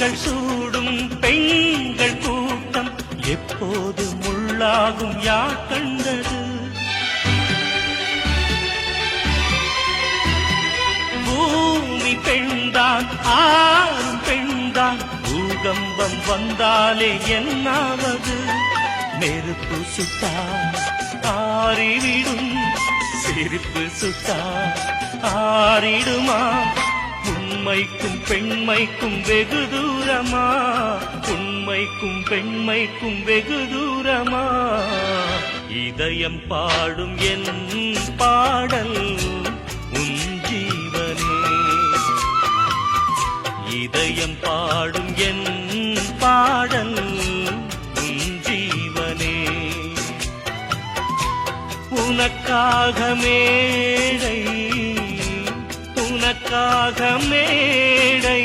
பூக்கள் சூடும் பெண்கள் கூட்டம் எப்போது முள்ளாகும் யார் கண்டது? பூமி பெண்தான், ஆறும் பெண்தான், பூகம்பம் வந்தாலே என்னாவது? நெருப்பு சுட்டா ஆறிவிடும், செருப்பு சுட்டா ஆறிடுமா? உண்மைக்கும் பெண்மைக்கும் வெகு தூரமா? உண்மைக்கும் பெண்மைக்கும் வெகு தூரமா? இதயம் பாடும் என் பாடல் உன் ஜீவனே, இதயம் பாடும் என் பாடல் உன் ஜீவனே. உனக்காக மேடை, உனக்காக மேடை